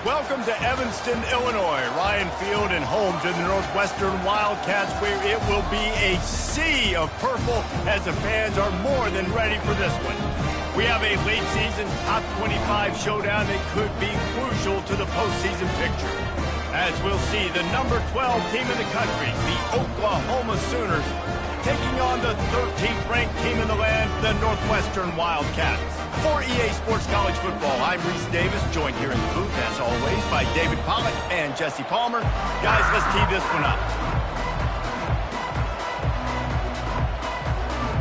Welcome to Evanston, Illinois. Ryan Field and home to the Northwestern Wildcats, where it will be a sea of purple as the fans are more than ready for this one. We have a late season top 25 showdown that could be crucial to the postseason picture. As we'll see, the number 12 team in the country, the Oklahoma Sooners, taking on the 13th ranked team in the land, the Northwestern Wildcats. For EA Sports College Football, I'm Reese Davis, joined here in the booth, as always, by David Pollack and Jesse Palmer. Guys, let's tee this one up.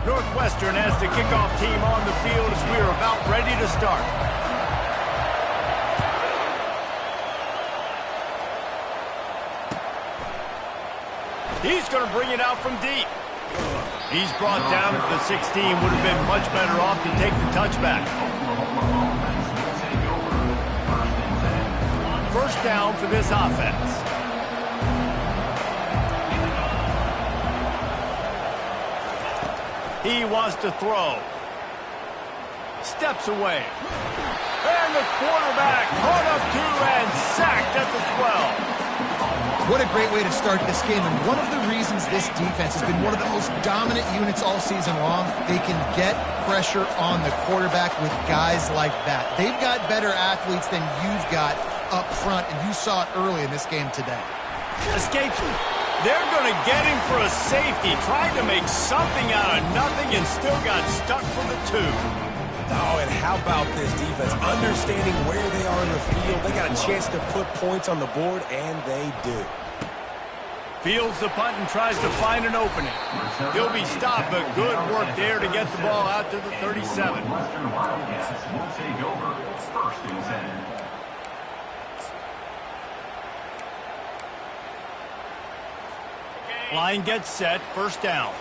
Northwestern as the kickoff team on the field as we are about ready to start. He's going to bring it out from deep. He's brought down at the 16. Would have been much better off to take the touchback. First down for this offense. He wants to throw. Steps away. And the quarterback caught up to and sacked at the 12. What a great way to start this game, and one of the reasons this defense has been one of the most dominant units all season long, they can get pressure on the quarterback with guys like that. They've got better athletes than you've got up front, and you saw it early in this game today. Escapes him. They're going to get him for a safety, trying to make something out of nothing and still got stuck for the 2. Oh, and how about this defense? Understanding where they are in the field. They got a chance to put points on the board, and they do. Fields the punt and tries to find an opening. He'll be stopped, but good work there to get the ball out to the 37. Line gets set, first down.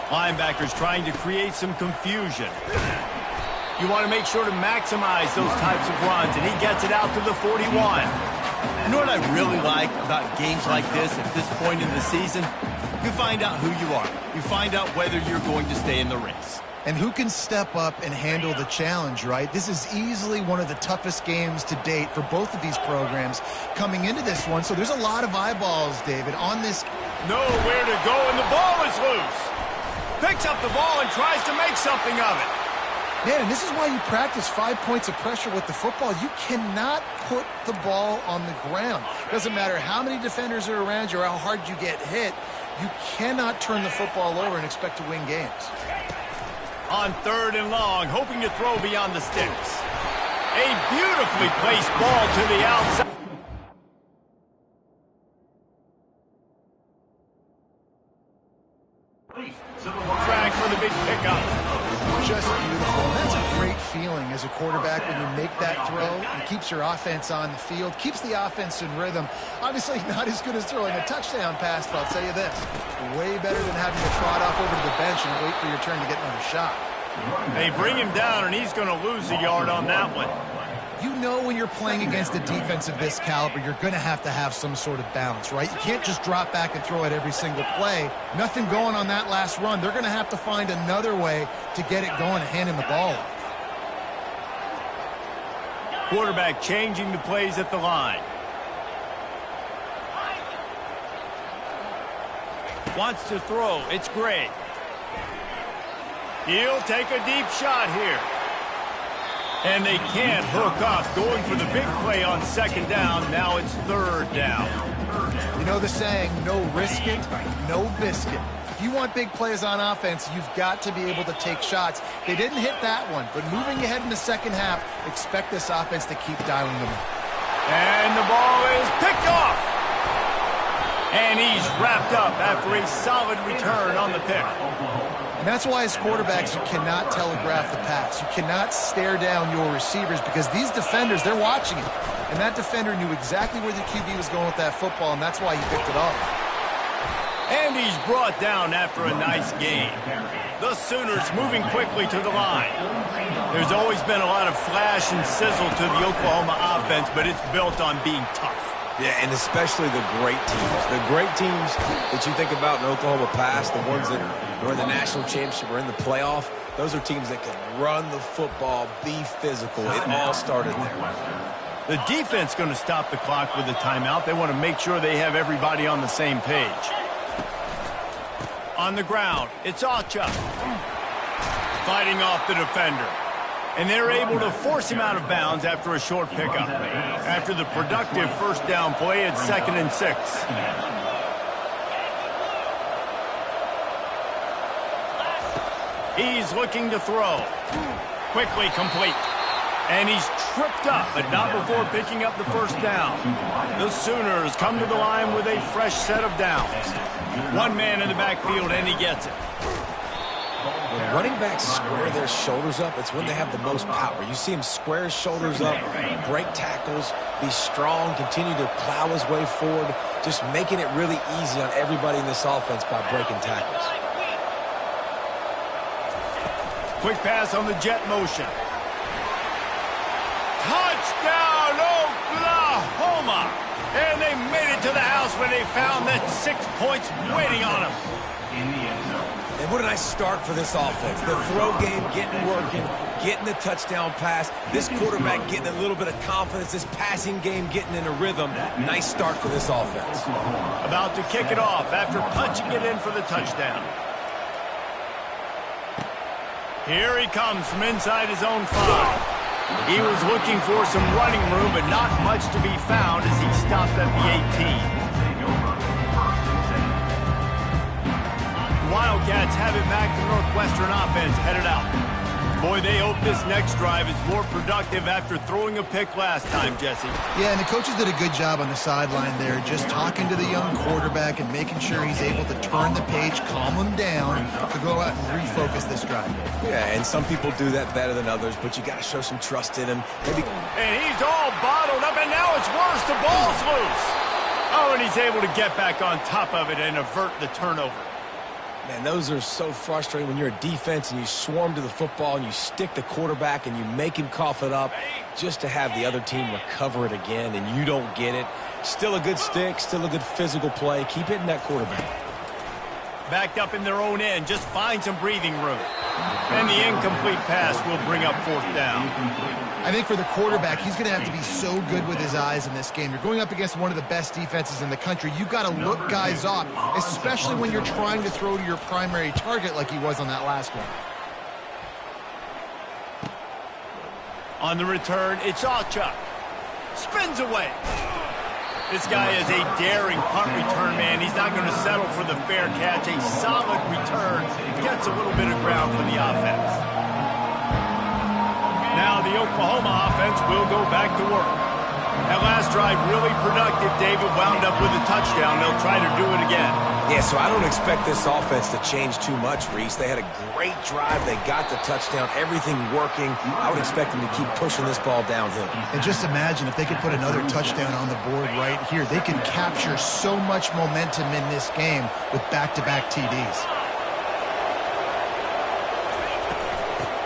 Linebackers trying to create some confusion. You want to make sure to maximize those types of runs, and he gets it out to the 41. You know what I really like about games like this at this point in the season? You find out who you are. You find out whether you're going to stay in the race. And who can step up and handle the challenge, right? This is easily one of the toughest games to date for both of these programs coming into this one. So there's a lot of eyeballs, David, on this. Nowhere to go, and the ball is loose. Picks up the ball and tries to make something of it. Man, and this is why you practice 5 points of pressure with the football. You cannot put the ball on the ground. Doesn't matter how many defenders are around you or how hard you get hit. You cannot turn the football over and expect to win games. On 3rd and long, hoping to throw beyond the sticks. A beautifully placed ball to the outside. Track for the big pickup. Just beautiful. And that's a great feeling as a quarterback when you make that throw. It keeps your offense on the field, keeps the offense in rhythm. Obviously not as good as throwing a touchdown pass, but I'll tell you this, way better than having to trot off over to the bench and wait for your turn to get another shot. They bring him down, and he's going to lose a yard on that one. You know when you're playing against a defense of this caliber, you're going to have some sort of balance, right? You can't just drop back and throw it every single play. Nothing going on that last run. They're going to have to find another way to get it going and hand him the ball off. Quarterback changing the plays at the line. Wants to throw. It's Gray. He'll take a deep shot here. And they can't hook up, going for the big play on 2nd down. Now it's 3rd down. You know the saying, no risk it, no biscuit. If you want big plays on offense, you've got to be able to take shots. They didn't hit that one, but moving ahead in the second half, expect this offense to keep dialing them up. And the ball is picked off. And he's wrapped up after a solid return on the pick. And that's why as quarterbacks, you cannot telegraph the pass. You cannot stare down your receivers because these defenders, they're watching it. And that defender knew exactly where the QB was going with that football, and that's why he picked it off. And he's brought down after a nice gain. The Sooners moving quickly to the line. There's always been a lot of flash and sizzle to the Oklahoma offense, but it's built on being tough. Yeah, and especially the great teams. The great teams that you think about in Oklahoma past, the ones that were in the national championship or in the playoff, Those are teams that can run the football, be physical. It all started there. The defense going to stop the clock with a timeout. They want to make sure they have everybody on the same page. On the ground, it's Acha. Fighting off the defender. And they're able to force him out of bounds after a short pickup. After the productive first down play, it's 2nd and 6. He's looking to throw. Quickly complete. And he's tripped up, but not before picking up the first down. The Sooners come to the line with a fresh set of downs. One man in the backfield, and he gets it. When running backs square their shoulders up, it's when they have the most power. You see him square his shoulders up, break tackles, be strong, continue to plow his way forward, just making it really easy on everybody in this offense by breaking tackles. Quick pass on the jet motion. Touchdown, Oklahoma! And they made it to the house when they found that 6 points waiting on them. And what a nice start for this offense. The throw game getting working, getting the touchdown pass. This quarterback getting a little bit of confidence. This passing game getting in a rhythm. Nice start for this offense. About to kick it off after punching it in for the touchdown. Here he comes from inside his own 5. He was looking for some running room, but not much to be found as he stopped at the 18. Wildcats have it back. The Northwestern offense headed out. Boy, they hope this next drive is more productive after throwing a pick last time, Jesse. Yeah, and the coaches did a good job on the sideline there, just talking to the young quarterback and making sure he's able to turn the page, calm him down, to go out and refocus this drive. Yeah, and some people do that better than others, but you got to show some trust in him. Maybe. And he's all bottled up, and now it's worse. The ball's loose. Oh, and he's able to get back on top of it and avert the turnover. Man, those are so frustrating when you're a defense and you swarm to the football and you stick the quarterback and you make him cough it up just to have the other team recover it again and you don't get it. Still a good stick, still a good physical play. Keep hitting that quarterback. Backed up in their own end, just find some breathing room. And the incomplete pass will bring up 4th down. I think for the quarterback, he's going to have to be so good with his eyes in this game. You're going up against one of the best defenses in the country. You've got to look guys off, especially when you're trying to throw to your primary target like he was on that last one. On the return, it's Acha. Spins away. This guy is a daring punt return man. He's not going to settle for the fair catch. A solid return. Gets a little bit of ground for the offense. Now the Oklahoma offense will go back to work. That last drive really productive. David wound up with a touchdown. They'll try to do it again. Yeah, so I don't expect this offense to change too much, Reese. They had a great drive. They got the touchdown. Everything working. I would expect them to keep pushing this ball downhill. And just imagine if they could put another touchdown on the board right here. They could capture so much momentum in this game with back-to-back TDs.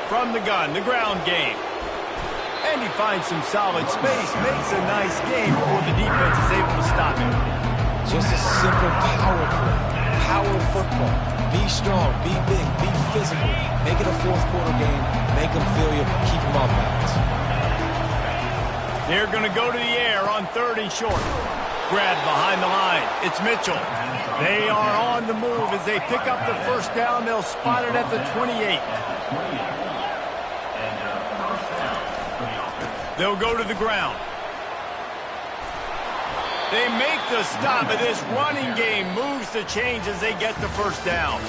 From the gun, the ground game. And he finds some solid space, makes a nice game before the defense is able to stop him. Just a simple power play. Power football. Be strong, be big, be physical. Make it a fourth-quarter game. Make them feel you, keep them off balance. They're going to go to the air on 3rd and short. Grabbed behind the line. It's Mitchell. They are on the move as they pick up the first down. They'll spot it at the 28. They'll go to the ground. They make the stop, but this running game moves the change as they get the first down.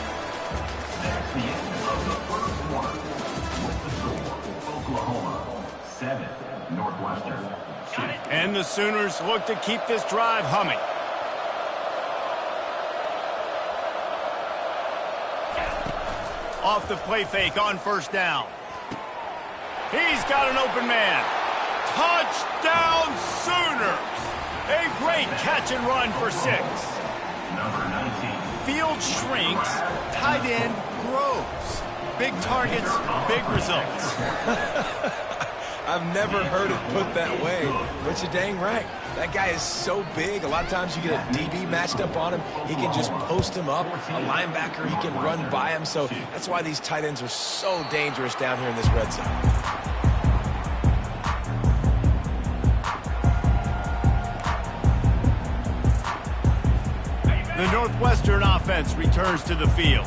Oklahoma 7, Northwestern 6. And the Sooners look to keep this drive humming. Off the play fake on first down. He's got an open man. Touchdown Sooners! A great catch and run for 6. Number 19. Field shrinks, tight end grows. Big targets, big results. I've never heard it put that way, but you're dang right. That guy is so big. A lot of times you get a DB matched up on him. He can just post him up. A linebacker, he can run by him. So that's why these tight ends are so dangerous down here in this red zone. The Northwestern offense returns to the field.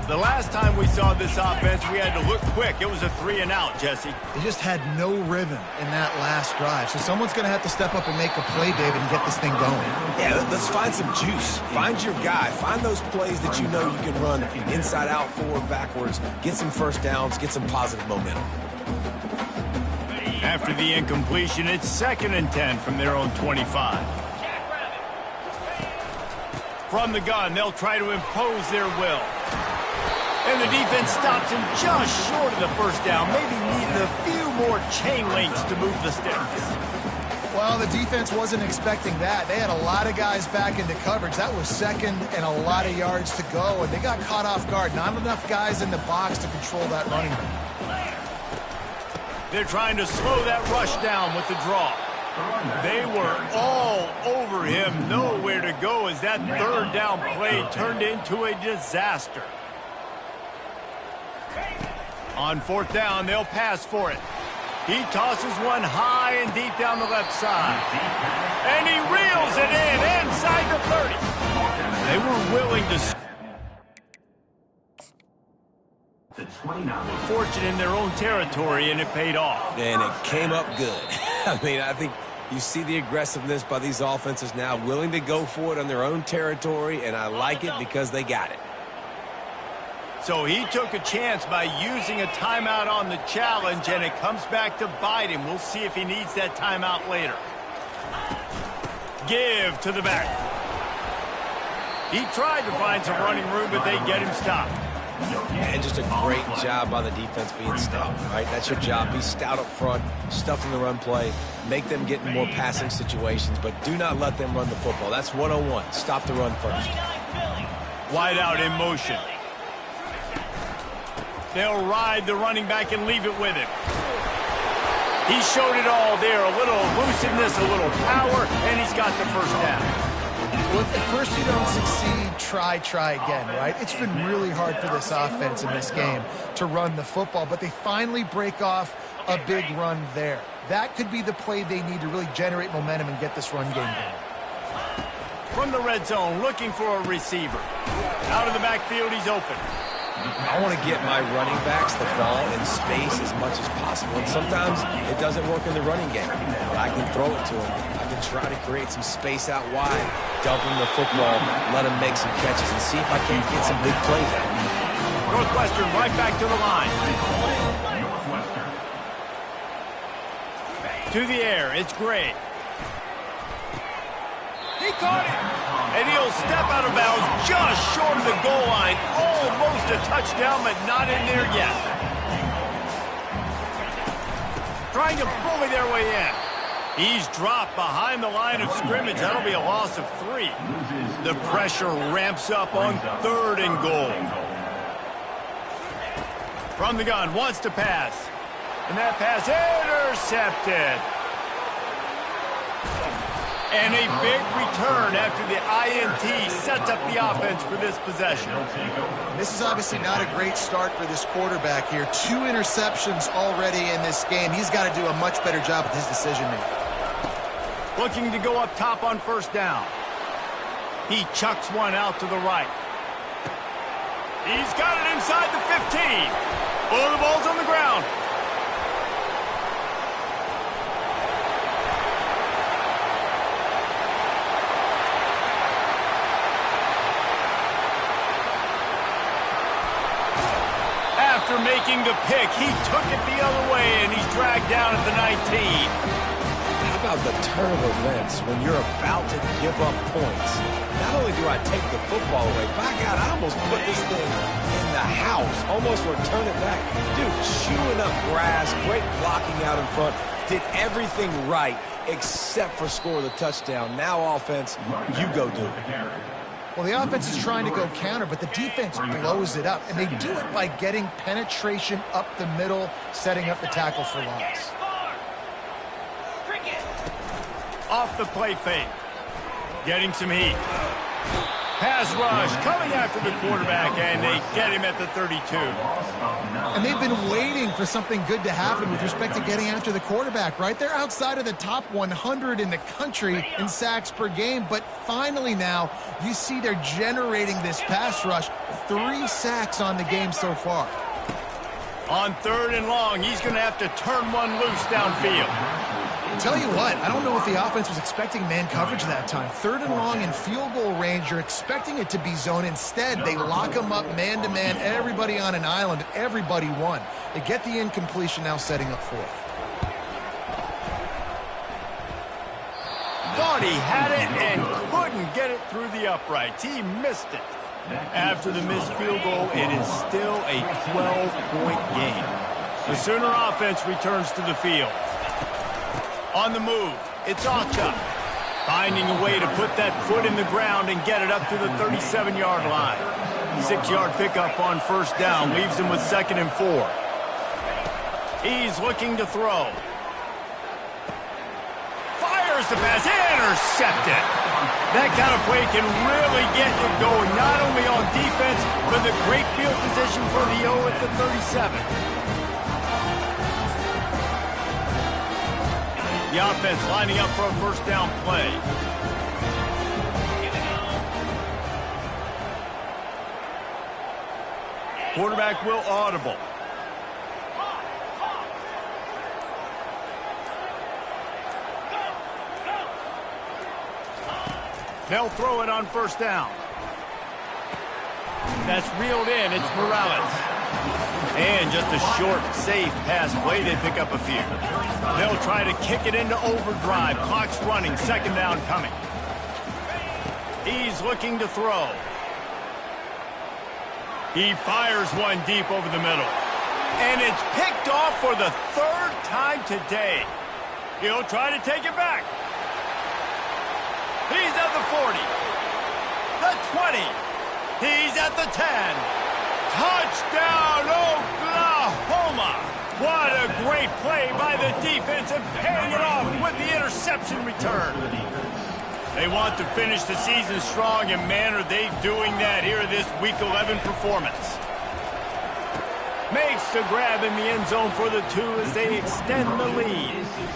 The last time we saw this offense, we had to look quick. It was a 3-and-out, Jesse. They just had no rhythm in that last drive. So someone's going to have to step up and make a play, David, and get this thing going. Yeah, let's find some juice. Find your guy. Find those plays that you know you can run inside out, forward, backwards. Get some first downs. Get some positive momentum. After the incompletion, it's 2nd and 10 from their own 25. From the gun, they'll try to impose their will. And the defense stops him just short of the first down, maybe needing a few more chain links to move the sticks. Well, the defense wasn't expecting that. They had a lot of guys back into coverage. That was 2nd and a lot of yards to go, and they got caught off guard. Not enough guys in the box to control that running back. They're trying to slow that rush down with the draw. They were all over him, nowhere to go as that 3rd down play turned into a disaster. On 4th down, they'll pass for it. He tosses one high and deep down the left side. And he reels it in inside the 30. They were willing to fortunate in their own territory, and it paid off. And it came up good. I mean, I think you see the aggressiveness by these offenses now, willing to go for it on their own territory, and I like it because they got it. So he took a chance by using a timeout on the challenge, and it comes back to bite him. We'll see if he needs that timeout later. Give to the back. He tried to find some running room, but they get him stopped. And just a great job by the defense being stout, right? That's your job. Be stout up front, stuff in the run play, make them get in more passing situations, but do not let them run the football. That's 101. Stop the run first. Wide out in motion. They'll ride the running back and leave it with him. He showed it all there. A little elusiveness, a little power, and he's got the first down. Well, if at first you don't succeed, try again, right? It's been really hard for this offense in this game to run the football, but they finally break off a big run there. That could be the play they need to really generate momentum and get this run game going. From the red zone, looking for a receiver. Out of the backfield, he's open. I want to get my running backs the ball in space as much as possible. And sometimes it doesn't work in the running game. But I can throw it to them. I can try to create some space out wide, dump him the football, let him make some catches, and see if I can't get some big plays out. Northwestern right back to the line. To the air, it's Gray. He caught it. And he'll step out of bounds just short of the goal line. Almost a touchdown, but not in there yet. Trying to bully their way in. He's dropped behind the line of scrimmage. That'll be a loss of 3. The pressure ramps up on 3rd and goal. From the gun, wants to pass. And that pass intercepted. And a big return after the INT sets up the offense for this possession. This is obviously not a great start for this quarterback here. 2 interceptions already in this game. He's got to do a much better job with his decision-making. Looking to go up top on 1st down. He chucks one out to the right. He's got it inside the 15. Oh, the ball's on the ground. After making the pick, he took it the other way, and he's dragged down at the 19. How about the turn of events when you're about to give up points? Not only do I take the football away, by God, I almost put this thing in the house, almost return it back. Dude, chewing up grass, great blocking out in front, did everything right except for score the touchdown. Now offense, you go do it. Well, the offense is trying to go counter, but the defense blows it up, and they do it by getting penetration up the middle, setting up the tackle for loss. Off the play fake. Getting some heat. Pass rush coming after the quarterback, and they get him at the 32. And they've been waiting for something good to happen with respect to getting after the quarterback, right? They're outside of the top 100 in the country in sacks per game, but finally now you see they're generating this pass rush. 3 sacks on the game so far. On 3rd and long, he's going to have to turn one loose downfield. Tell you what, I don't know if the offense was expecting man coverage that time. 3rd and long in field goal range, you're expecting it to be zone. Instead, they lock them up man-to-man, everybody on an island, everybody won. They get the incompletion, now setting up 4th. Thought he had it and couldn't get it through the uprights. He missed it. After the missed field goal, it is still a 12-point game. The Sooner offense returns to the field. On the move, it's Ocha, finding a way to put that foot in the ground and get it up to the 37-yard line. 6-yard pickup on 1st down leaves him with 2nd and 4. He's looking to throw. Fires the pass, intercepted. That kind of play can really get you going, not only on defense, but the great field position for the O at the 37. The offense lining up for a 1st down play. Quarterback will audible. They'll throw it on 1st down. That's reeled in. It's Morales. And just a short, safe pass play. They pick up a few. They'll try to kick it into overdrive. Clock's running. 2nd down coming. He's looking to throw. He fires one deep over the middle. And it's picked off for the 3rd time today. He'll try to take it back. He's at the 40. The 20. He's at the 10. Touchdown, Oklahoma! What a great play by the defense and paying it off with the interception return. They want to finish the season strong, and man, are they doing that here in this Week 11 performance. Makes the grab in the end zone for the 2 as they extend the lead.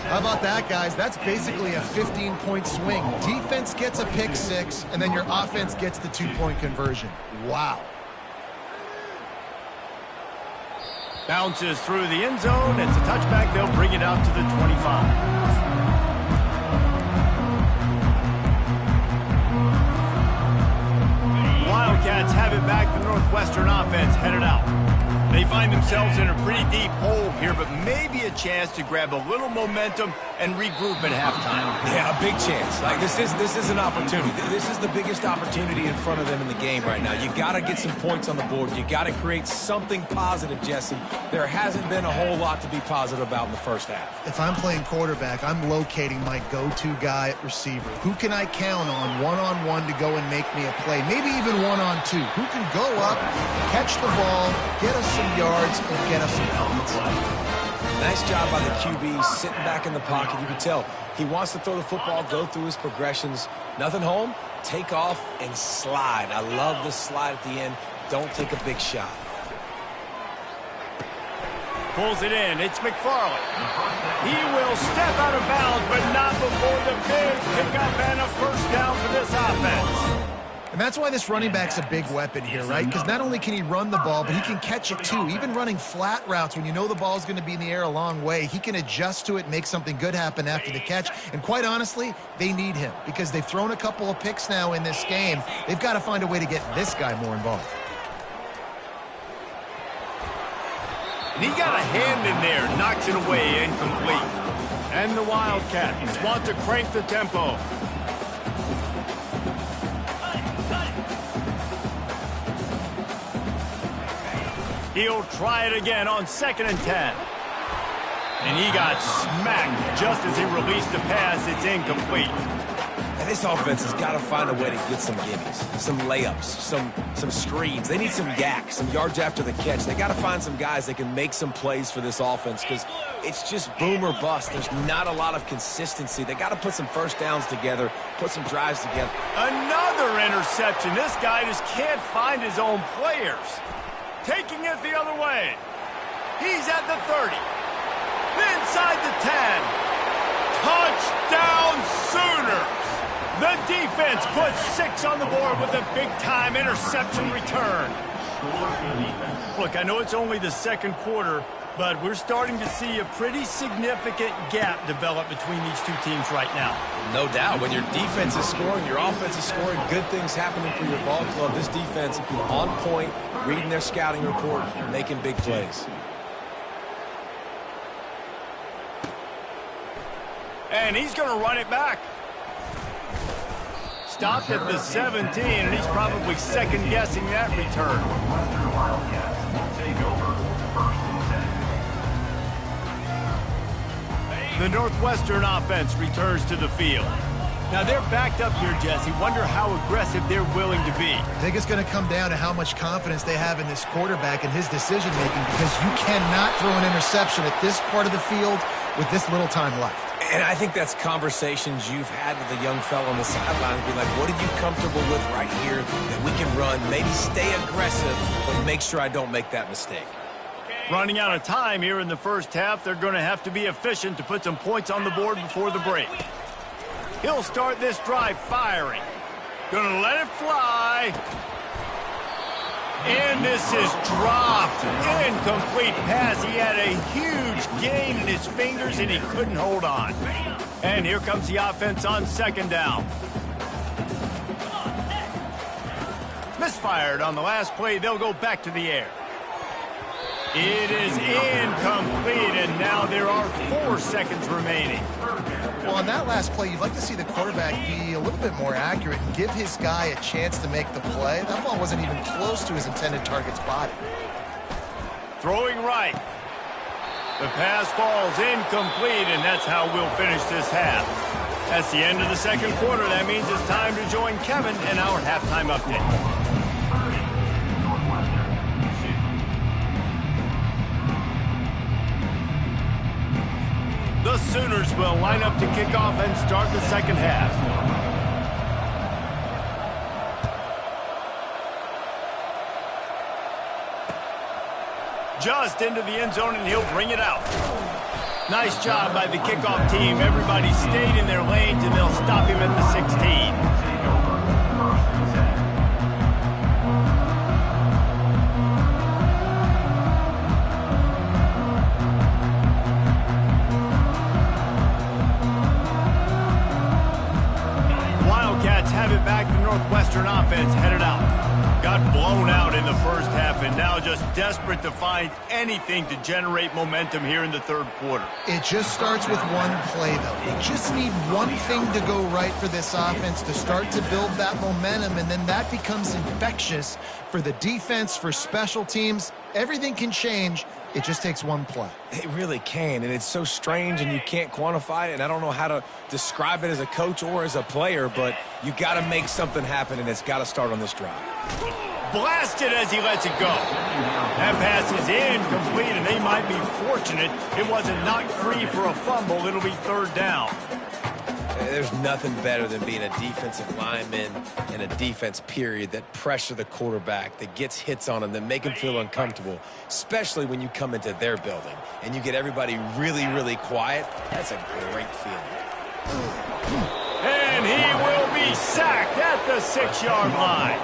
How about that, guys? That's basically a 15-point swing. Defense gets a pick 6, and then your offense gets the 2-point conversion. Wow. Bounces through the end zone. It's a touchback. They'll bring it out to the 25. Wildcats have it back. The Northwestern offense headed out. They find themselves in a pretty deep hole here, but maybe a chance to grab a little momentum and regroup at halftime. Yeah, a big chance. Like this is an opportunity. This is the biggest opportunity in front of them in the game right now. You got to get some points on the board. You got to create something positive, Jesse. There hasn't been a whole lot to be positive about in the 1st half. If I'm playing quarterback, I'm locating my go-to guy at receiver. Who can I count on one-on-one to go and make me a play? Maybe even one-on-two. Who can go up, catch the ball, get us some yards, and get us some points? Nice job by the QB sitting back in the pocket. You can tell he wants to throw the football, go through his progressions. Nothing home, take off, and slide. I love the slide at the end. Don't take a big shot. Pulls it in. It's McFarland. He will step out of bounds, but not before the big pickup and a 1st down for this offense. And that's why this running back's a big weapon here, right? Because not only can he run the ball, but he can catch it too. Even running flat routes when you know the ball's going to be in the air a long way, he can adjust to it, make something good happen after the catch. And quite honestly, they need him because they've thrown a couple of picks now in this game. They've got to find a way to get this guy more involved. And he got a hand in there, knocks it away, incomplete. And the Wildcats want to crank the tempo. He'll try it again on 2nd and 10. And he got smacked just as he released the pass. It's incomplete. And this offense has got to find a way to get some gimmies, some layups, some screens. They need some yak, some yards after the catch. They got to find some guys that can make some plays for this offense because it's just boom or bust. There's not a lot of consistency. They got to put some first downs together, put some drives together. Another interception. This guy just can't find his own players. Taking it the other way. He's at the 30. Inside the 10. Touchdown Sooners. The defense puts 6 on the board with a big-time interception return. Look, I know it's only the second quarter, but we're starting to see a pretty significant gap develop between these two teams right now. No doubt. When your defense is scoring, your offense is scoring, good things happening for your ball club. This defense on point, reading their scouting report, making big plays. And he's going to run it back. Stopped at the 17, and he's probably second-guessing that return. The Northwestern offense returns to the field. Now, they're backed up here, Jesse. Wonder how aggressive they're willing to be. I think it's going to come down to how much confidence they have in this quarterback and his decision-making, because you cannot throw an interception at this part of the field with this little time left. And I think that's conversations you've had with the young fellow on the sideline. Be like, what are you comfortable with right here that we can run? Maybe stay aggressive, but make sure I don't make that mistake. Running out of time here in the first half, they're going to have to be efficient to put some points on the board before the break. He'll start this drive firing. Going to let it fly. And this is dropped. Incomplete pass. He had a huge gain in his fingers, and he couldn't hold on. And here comes the offense on second down. Misfired on the last play. They'll go back to the air. It is incomplete, and now there are 4 seconds remaining. Well, on that last play, you'd like to see the quarterback be a little bit more accurate and give his guy a chance to make the play. That ball wasn't even close to his intended target's body. Throwing right. The pass falls incomplete, and that's how we'll finish this half. That's the end of the second quarter. That means it's time to join Kevin in our halftime update. The Sooners will line up to kick off and start the second half. Just into the end zone, and he'll bring it out. Nice job by the kickoff team. Everybody stayed in their lanes, and they'll stop him at the 16. Have it back. The Northwestern offense headed out. Got blown out in the first half, and now just desperate to find anything to generate momentum here in the third quarter. It just starts with one play, though. They just need one thing to go right for this offense to start to build that momentum, and then that becomes infectious for the defense, for special teams. Everything can change. It just takes one play. It really can, and it's so strange, and you can't quantify it, and I don't know how to describe it as a coach or as a player, but you got to make something happen, and it's got to start on this drive. Blasted as he lets it go. That pass is incomplete, and they might be fortunate it wasn't knocked free for a fumble. It'll be third down. There's nothing better than being a defensive lineman and a defense period that pressure the quarterback, that gets hits on him, that make him feel uncomfortable, especially when you come into their building and you get everybody really, really quiet. That's a great feeling. And he will be sacked at the 6-yard line.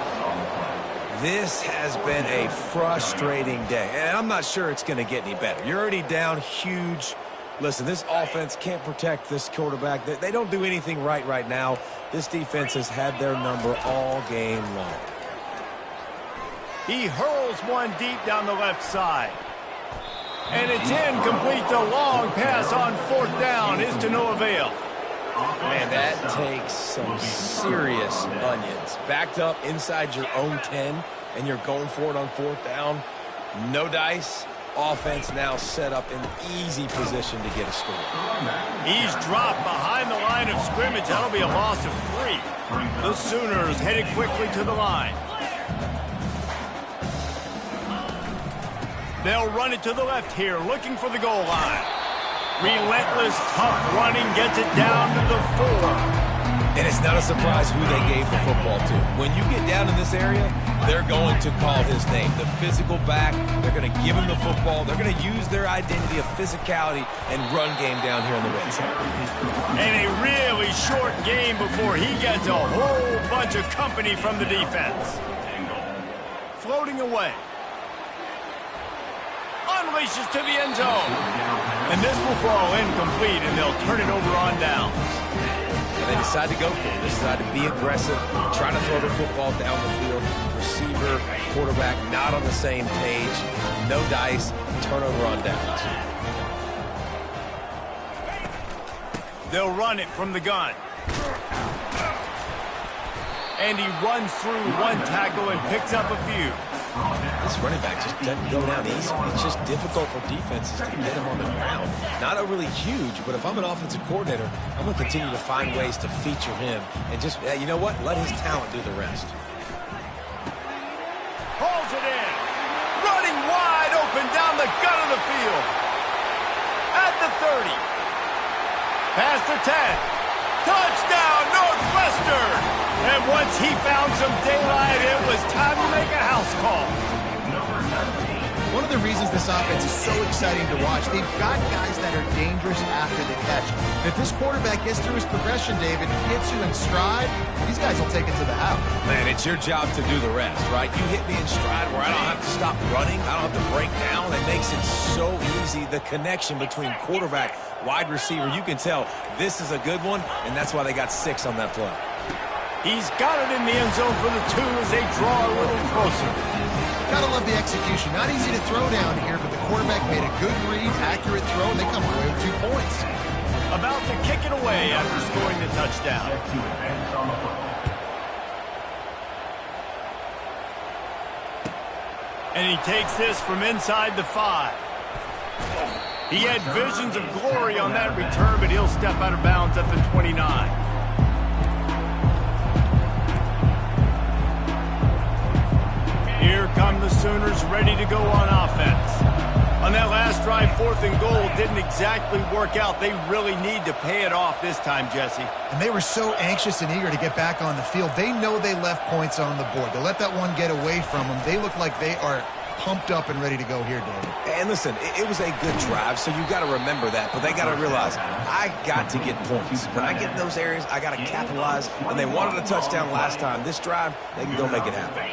This has been a frustrating day, and I'm not sure it's going to get any better. You're already down huge. Listen, this offense can't protect this quarterback. They don't do anything right now. This defense has had their number all game long. He hurls one deep down the left side. And it's incomplete. The long pass on fourth down is to no avail. Man, that takes some serious onions. Backed up inside your own 10, and you're going for it on fourth down. No dice. Offense now set up in easy position to get a score. He's dropped behind the line of scrimmage. That'll be a loss of 3. The Sooners headed quickly to the line. They'll run it to the left here, looking for the goal line. Relentless, tough running gets it down to the 4. And it's not a surprise who they gave the football to. When you get down in this area, they're going to call his name. The physical back, they're going to give him the football. They're going to use their identity of physicality and run game down here on the red side. And a really short game before he gets a whole bunch of company from the defense. Floating away. Unleashes to the end zone. And this will fall incomplete, and they'll turn it over on downs. And they decide to go for it. They decide to be aggressive, try to throw the football down the field. Receiver, quarterback, not on the same page. No dice, turnover on downs. They'll run it from the gun. And he runs through one tackle and picks up a few. This running back just doesn't go down easy. It's just difficult for defenses to get him on the ground. Not overly huge, but if I'm an offensive coordinator, I'm going to continue to find ways to feature him and just, you know what, let his talent do the rest. Pulls it in. Running wide open down the gut of the field. At the 30. Past the 10. Touchdown, Northwestern! And once he found some daylight, it was time to make a house call. One of the reasons this offense is so exciting to watch, they've got guys that are dangerous after the catch. If this quarterback gets through his progression, David, gets you in stride, these guys will take it to the house. Man, it's your job to do the rest, right? You hit me in stride where I don't have to stop running. I don't have to break down. It makes it so easy. The connection between quarterback, wide receiver, you can tell this is a good one, and that's why they got 6 on that play. He's got it in the end zone for the 2 as they draw a little closer. Gotta love the execution. Not easy to throw down here, but the quarterback made a good read, accurate throw, and they come away with 2 points. About to kick it away after scoring the touchdown. And he takes this from inside the 5. He had visions of glory on that return, but he'll step out of bounds at the 29. Here come the Sooners ready to go on offense. On that last drive, 4th and goal didn't exactly work out. They really need to pay it off this time, Jesse. And they were so anxious and eager to get back on the field. They know they left points on the board. To let that one get away from them, they look like they are pumped up and ready to go here, David. And listen, it was a good drive, so you got to remember that. But they got to realize, I got to get points. When I get in those areas, I got to capitalize. And they wanted a touchdown last time. This drive, they can go make it happen.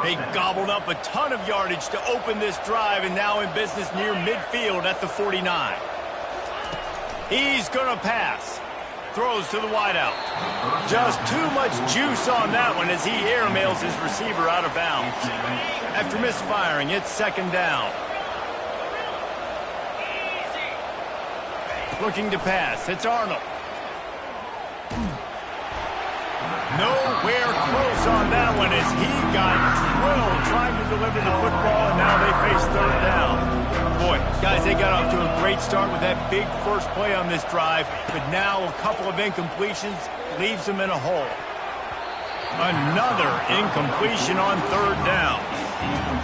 They gobbled up a ton of yardage to open this drive, and now in business near midfield at the 49. He's going to pass. Throws to the wideout. Just too much juice on that one as he airmails his receiver out of bounds. After misfiring, it's 2nd down. Looking to pass. It's Arnold. Nowhere close on that one as he got drilled trying to deliver the football, and now they face 3rd down. Boy, guys, they got off to a great start with that big first play on this drive, but now a couple of incompletions leaves them in a hole. Another incompletion on 3rd down.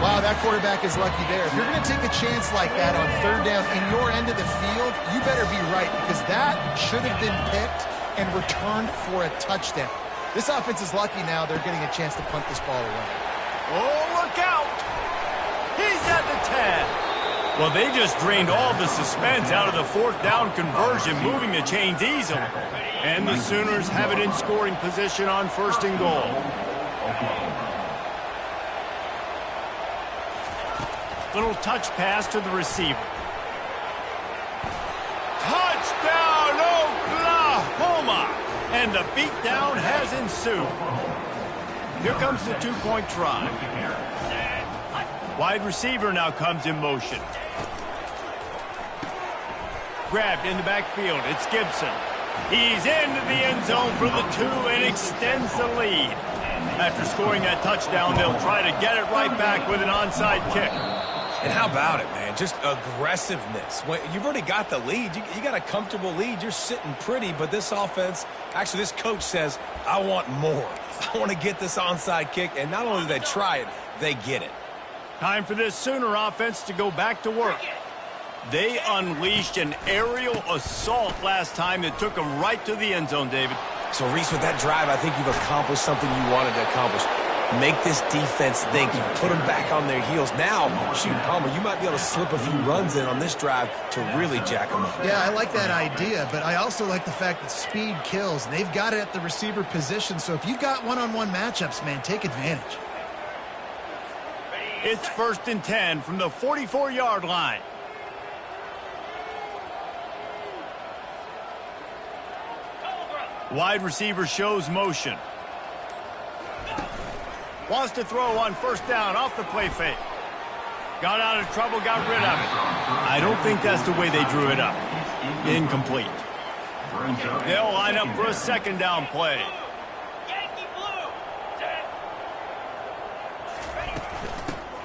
Wow, that quarterback is lucky there. If you're going to take a chance like that on 3rd down in your end of the field, you better be right, because that should have been picked and returned for a touchdown. This offense is lucky now they're getting a chance to punt this ball away. Oh, look out! He's at the 10. Well, they just drained all the suspense out of the 4th down conversion, moving the chains easily. And the Sooners have it in scoring position on 1st and goal. Little touch pass to the receiver. Touchdown, Oklahoma! And the beatdown has ensued. Here comes the 2-point try. Wide receiver now comes in motion. Grabbed in the backfield. It's Gibson. He's into the end zone for the 2 and extends the lead. After scoring that touchdown, they'll try to get it right back with an onside kick. And how about it, man? Just aggressiveness. When you've already got the lead. You got a comfortable lead. You're sitting pretty, but this offense, actually this coach says, I want more. I want to get this onside kick, and not only do they try it, they get it. Time for this Sooner offense to go back to work. They unleashed an aerial assault last time that took them right to the end zone, David. So, Reese, with that drive, I think you've accomplished something you wanted to accomplish. Make this defense think. You put them back on their heels. Now, shoot, Palmer, you might be able to slip a few runs in on this drive to really jack them up. Yeah, I like that idea, but I also like the fact that speed kills. And they've got it at the receiver position, so if you've got one-on-one matchups, man, take advantage. It's 1st and 10 from the 44-yard line. Wide receiver shows motion. Wants to throw on 1st down off the play fake. Got out of trouble, got rid of it. I don't think that's the way they drew it up. Incomplete. They'll line up for a 2nd down play.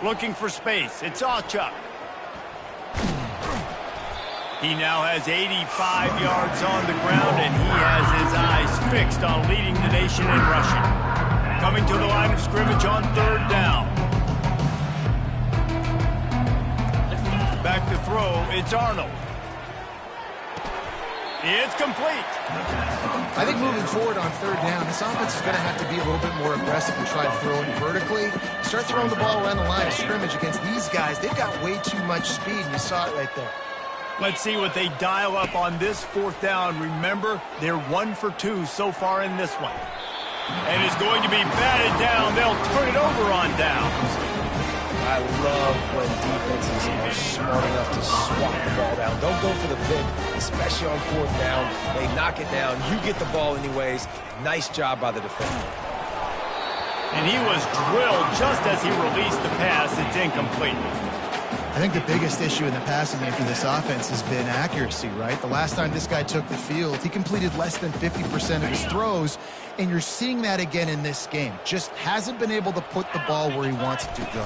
Looking for space. It's Achuk. He now has 85 yards on the ground, and he has his eyes fixed on leading the nation in rushing. Coming to the line of scrimmage on 3rd down. Back to throw, it's Arnold. It's complete. I think moving forward on 3rd down, this offense is going to have to be a little bit more aggressive and try to throw it vertically. Start throwing the ball around the line of scrimmage against these guys. They've got way too much speed, and you saw it right there. Let's see what they dial up on this 4th down. Remember, they're 1 for 2 so far in this one. And it's going to be batted down. They'll turn it over on downs. I love when defenses are smart enough to swat the ball down. Don't go for the pick, especially on 4th down. They knock it down. You get the ball anyways. Nice job by the defender. And he was drilled just as he released the pass. It's incomplete. I think the biggest issue in the passing game for this offense has been accuracy, right? The last time this guy took the field, he completed less than 50% of his throws, and you're seeing that again in this game. Just hasn't been able to put the ball where he wants it to go.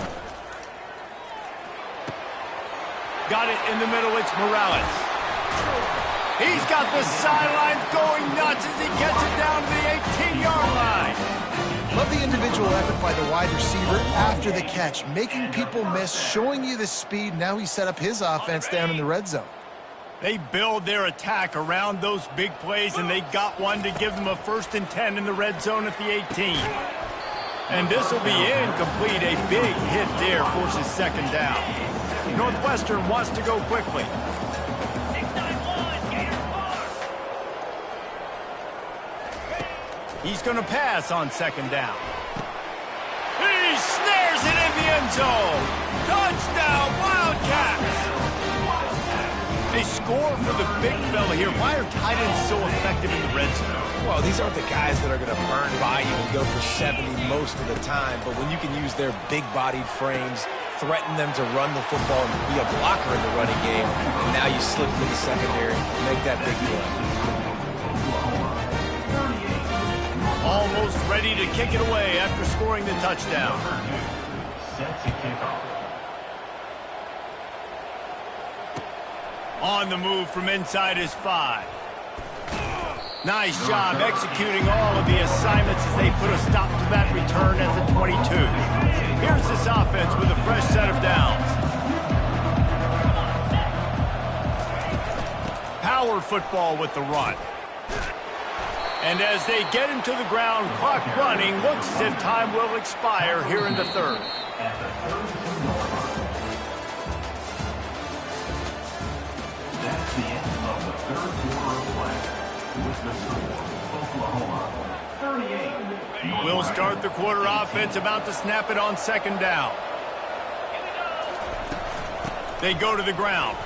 Got it in the middle, it's Morales. He's got the sidelines going nuts as he gets it down to the 18-yard line. Love the individual effort by the wide receiver after the catch, making people miss, showing you the speed. Now he set up his offense down in the red zone. They build their attack around those big plays, and they got one to give them a 1st and 10 in the red zone at the 18. And this will be incomplete. A big hit there forces 2nd down. Northwestern wants to go quickly. He's going to pass on 2nd down. He snares it in the end zone. Touchdown, Wildcats. They score for the big fella here. Why are tight ends so effective in the red zone? Well, these aren't the guys that are going to burn by you and go for 70 most of the time, but when you can use their big-bodied frames, threaten them to run the football and be a blocker in the running game, and now you slip into the secondary, make that big play. Almost ready to kick it away after scoring the touchdown. Set to kick off. On the move from inside his 5. Nice job executing all of the assignments as they put a stop to that return at the 22. Here's this offense with a fresh set of downs. Power football with the run. And as they get him to the ground, clock running, looks as if time will expire here in the 3rd. At the 32 yard line. That's the end of the 3rd quarter of play. With the score, Oklahoma 38. We'll start the quarter offense, about to snap it on 2nd down. They go to the ground.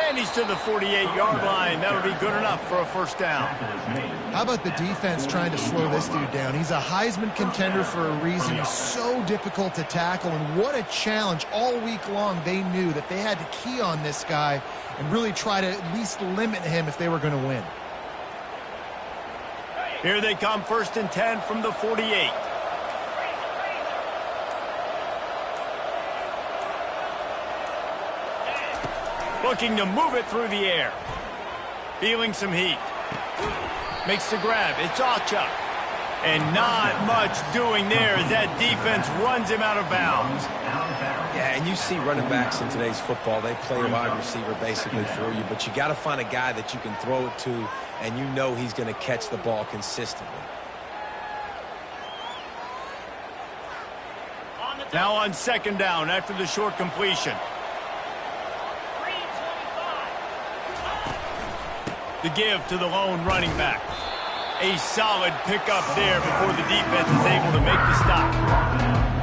And he's to the 48-yard line. That'll be good enough for a 1st down. How about the defense trying to slow this dude down? He's a Heisman contender for a reason. He's so difficult to tackle, and what a challenge. All week long, they knew that they had to key on this guy and really try to at least limit him if they were going to win. Here they come, 1st and 10 from the 48. Looking to move it through the air. Feeling some heat. Makes the grab. It's Achuk. And not much doing there as that defense runs him out of bounds. And you see running backs in today's football, they play a wide receiver basically for you, but you got to find a guy that you can throw it to, and you know he's going to catch the ball consistently. Now on second down after the short completion. The give to the lone running back. A solid pickup there before the defense is able to make the stop.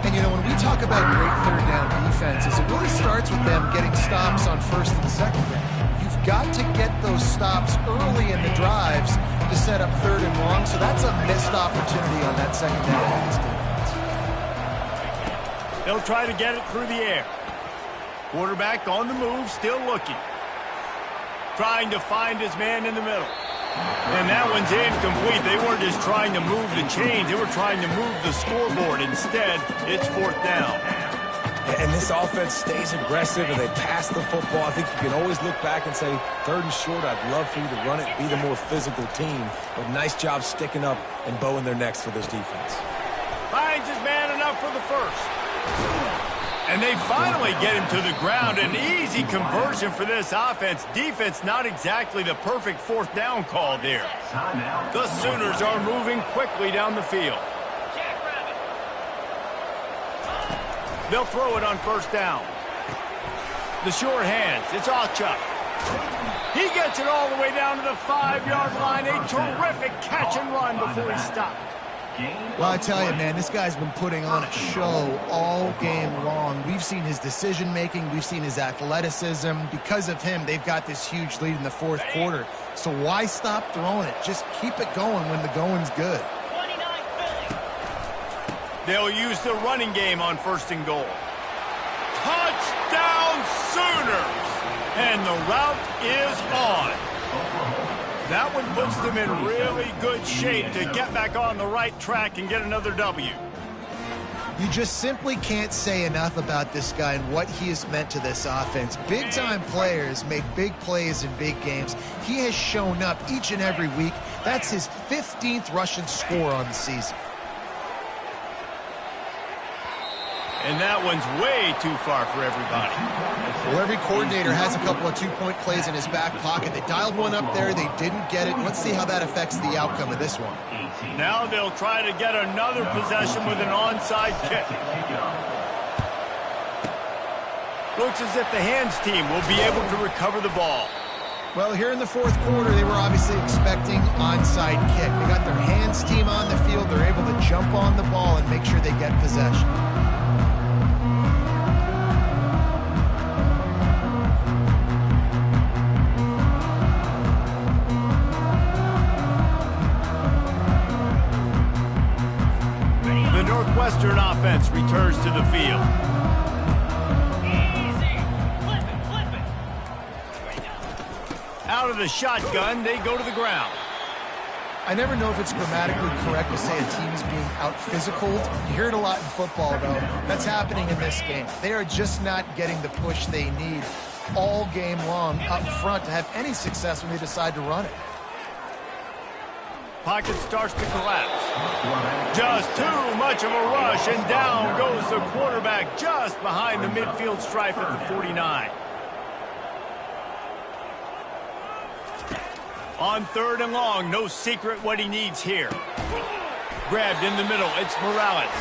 And, you know, when we talk about great third down defenses, it really starts with them getting stops on first and second down. You've got to get those stops early in the drives to set up third and long, so that's a missed opportunity on that second down pass defense. They'll try to get it through the air. Quarterback on the move, still looking. Trying to find his man in the middle. And that one's incomplete. They weren't just trying to move the chains. They were trying to move the scoreboard. Instead, it's fourth down. And this offense stays aggressive and they pass the football. I think you can always look back and say, third and short, I'd love for you to run it, be the more physical team. But nice job sticking up and bowing their necks for this defense. Finds his man enough for the first. And they finally get him to the ground. An easy conversion for this offense. Defense not exactly the perfect fourth down call there. The Sooners are moving quickly down the field. They'll throw it on first down. The short hands. It's Achuk. He gets it all the way down to the 5-yard line. A terrific catch and run before he stopped. Well, I tell you, man, this guy's been putting on a show all game long. We've seen his decision-making. We've seen his athleticism. Because of him, they've got this huge lead in the fourth quarter. So why stop throwing it? Just keep it going when the going's good. They'll use the running game on first and goal. Touchdown Sooners! And the route is on. That one puts them in really good shape to get back on the right track and get another W. You just simply can't say enough about this guy and what he has meant to this offense. Big-time players make big plays in big games. He has shown up each and every week. That's his 15th rushing score on the season. And that one's way too far for everybody. Well, every coordinator has a couple of two-point plays in his back pocket. They dialed one up there. They didn't get it. Let's see how that affects the outcome of this one. Now they'll try to get another possession with an onside kick. Looks as if the hands team will be able to recover the ball. Well, here in the fourth quarter, they were obviously expecting onside kick. They got their hands team on the field. They're able to jump on the ball and make sure they get possession. Western offense returns to the field. Out of the shotgun, they go to the ground. I never know if it's grammatically correct to say a team is being out-physicaled. You hear it a lot in football, though. That's happening in this game. They are just not getting the push they need all game long up front to have any success when they decide to run it. Pocket starts to collapse. Just too much of a rush, and down goes the quarterback just behind the midfield stripe at the 49. On third and long, no secret what he needs here. Grabbed in the middle, it's Morales.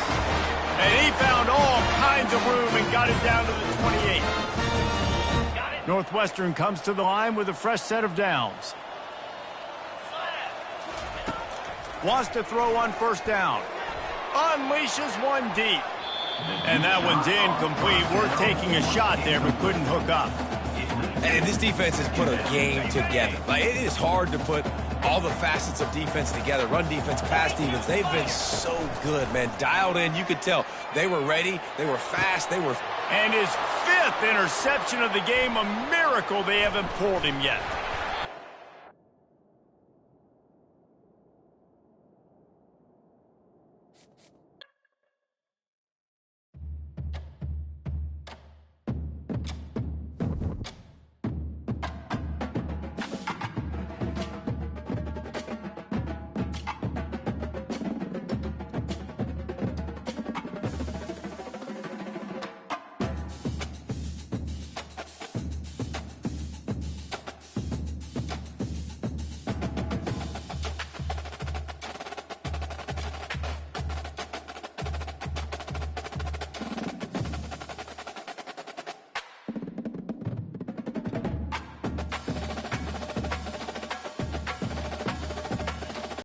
And he found all kinds of room and got it down to the 28. Northwestern comes to the line with a fresh set of downs. Wants to throw on first down. Unleashes one deep. And that one's incomplete. We're taking a shot there, but couldn't hook up. And this defense has put a game together. Like, it is hard to put all the facets of defense together. Run defense, pass defense. They've been so good, man. Dialed in. You could tell they were ready. They were fast. And his 5th interception of the game, a miracle they haven't pulled him yet.